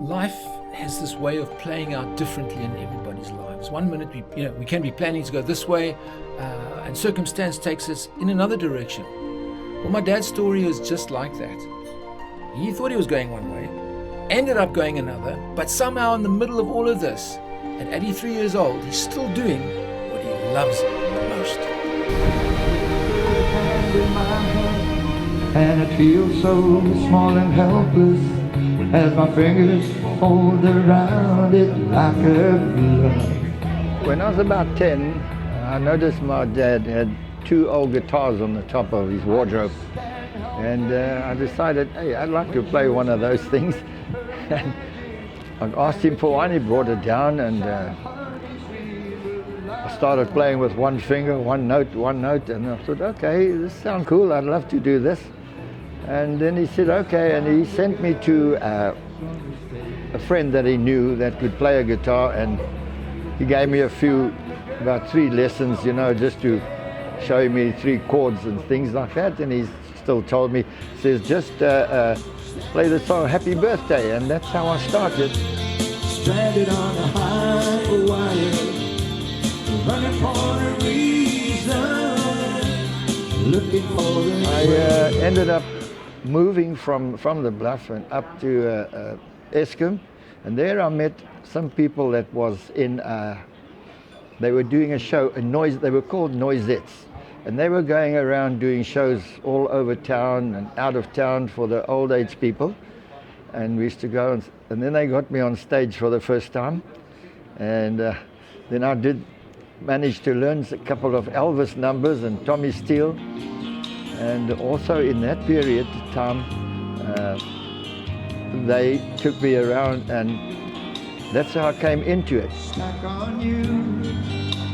Life has this way of playing out differently in everybody's lives. One minute we can be planning to go this way, and circumstance takes us in another direction. Well, my dad's story is just like that. He thought he was going one way, ended up going another, but somehow in the middle of all of this, at 83 years old, he's still doing what he loves the most. And it feels so small and helpless as my fingers fold around it like a glove. When I was about 10, I noticed my dad had 2 old guitars on the top of his wardrobe. And I decided, hey, I'd like to play one of those things. And I asked him for one, he brought it down, and I started playing with one finger, one note, and I thought, okay, this sounds cool, I'd love to do this. And then he said, okay, and he sent me to a friend that he knew that could play a guitar, and he gave me about 3 lessons, just to show me 3 chords and things like that. And he still told me, says, just play the song Happy Birthday, and that's how I started. Stranded on a high wire, running for a reason, looking for I ended up moving from the Bluff and up to Eskom, and there I met some people that was in they were doing a show, they were called Noisettes, and they were going around doing shows all over town and out of town for the old age people. And we used to go, and then they got me on stage for the first time. And then I did manage to learn a couple of Elvis numbers and Tommy Steele. And also in that period of time, they took me around, and that's how I came into it. Stuck on you.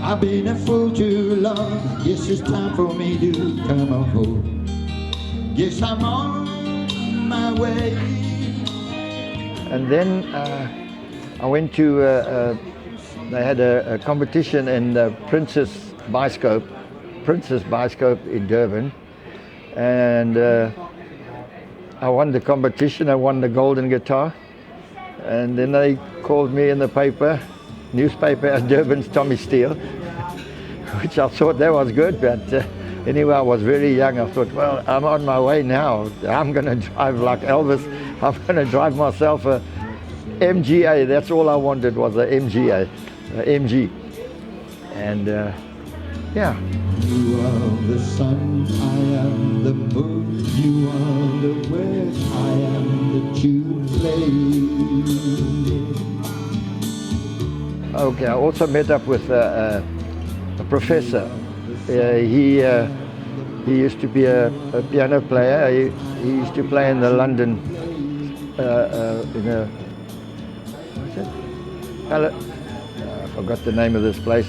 I've been a fool too long. Guess it's time for me to come on home. Guess I'm on my way. And then I went to, they had a competition in Princess Bioscope in Durban. And I won the competition, I won the golden guitar. And then they called me in the newspaper as Durban's Tommy Steele, which I thought that was good, but anyway, I was very young. I thought, well, I'm on my way now. I'm going to drive like Elvis. I'm going to drive myself a MGA. That's all I wanted was a MGA, MG. And yeah. You are the sun, I am the moon. You are the words, I am the tune played. Okay, I also met up with a professor. He used to be a piano player. He used to play in the London, what's it? I forgot the name of this place.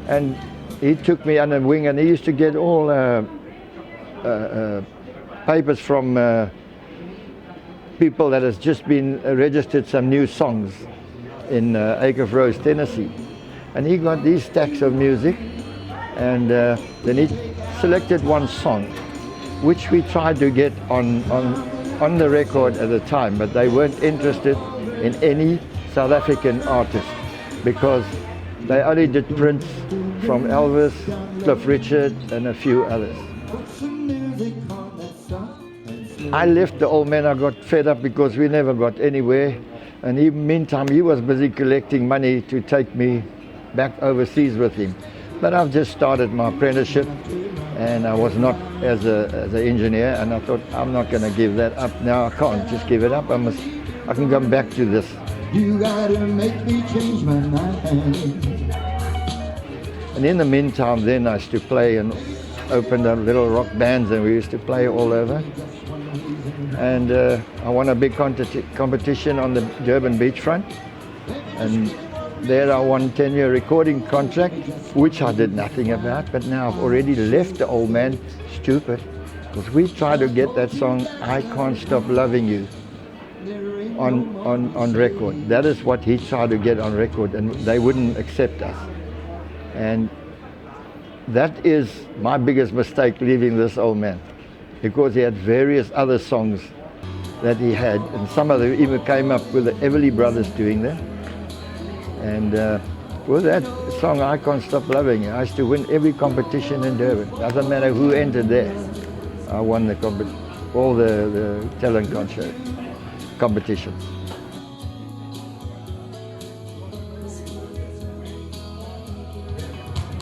And he took me under wing, and he used to get all papers from people that has just been registered some new songs in Acre Rose, Tennessee. And he got these stacks of music, and then he selected one song, which we tried to get on the record at the time, but they weren't interested in any South African artist, because they only did Prince, from Elvis, Cliff Richard, and a few others. I left the old man. I got fed up because we never got anywhere. And meantime, he was busy collecting money to take me back overseas with him. But I've just started my apprenticeship, and I was not as an engineer, and I thought, I'm not going to give that up now. I can't just give it up. I can come back to this. You gotta make me change my mind. And in the meantime, then I used to play and opened up little rock bands, and we used to play all over. And I won a big competition on the Durban beachfront, and there I won 10-year recording contract, which I did nothing about, but now I've already left the old man stupid, because we tried to get that song, I Can't Stop Loving You, on record. That is what he tried to get on record, and they wouldn't accept us. And that is my biggest mistake, leaving this old man, because he had various other songs that he had, and some of them even came up with the Everly Brothers doing them. And with that song, I Can't Stop Loving You, I used to win every competition in Durban. Doesn't matter who entered there. I won all the talent competitions.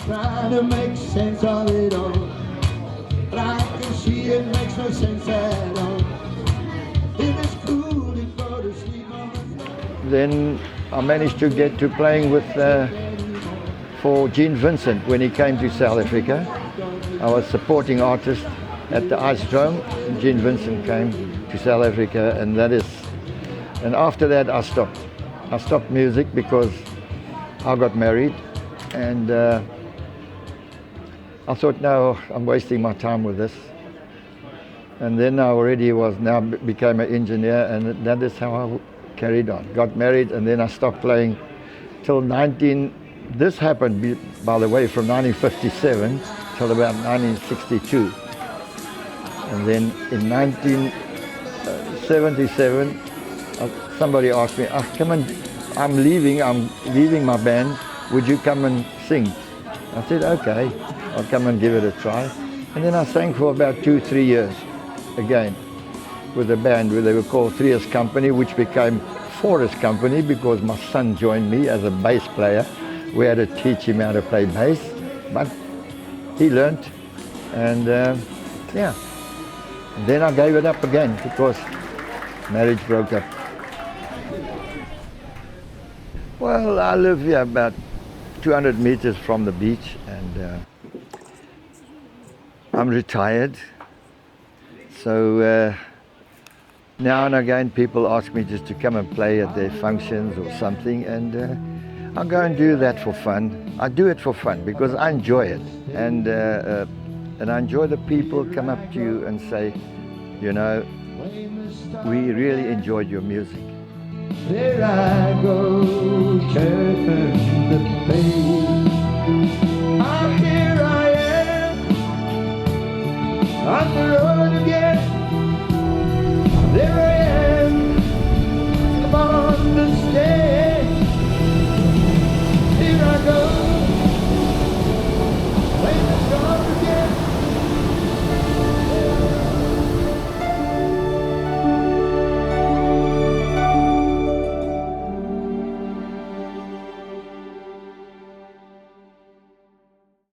Trying to make sense of it all, but I can see it makes no sense at all. It is cool to go to sleep on the floor. Then I managed to get to playing with for Gene Vincent when he came to South Africa. I was supporting artist at the Ice Dome. Gene Vincent came to South Africa, and after that I stopped. I stopped music because I got married, and I thought, no, I'm wasting my time with this. And then I became an engineer, and that is how I carried on. Got married, and then I stopped playing till this happened, by the way, from 1957 till about 1962. And then in 1977, somebody asked me, come and, I'm leaving my band, would you come and sing? I said, okay, I'll come and give it a try. And then I sang for about 2-3 years again with a band where they were called Three's Company, which became Four's Company because my son joined me as a bass player. We had to teach him how to play bass, but he learned, and yeah. And then I gave it up again because marriage broke up. Well, I live here about 200 meters from the beach, and I'm retired. So now and again people ask me just to come and play at their functions or something, and I go and do that for fun. I do it for fun because I enjoy it, and I enjoy the people come up to you and say, you know, we really enjoyed your music. There I go, turn the page. Here I am, on the road again. There I am, I'm on the stage. Here I go.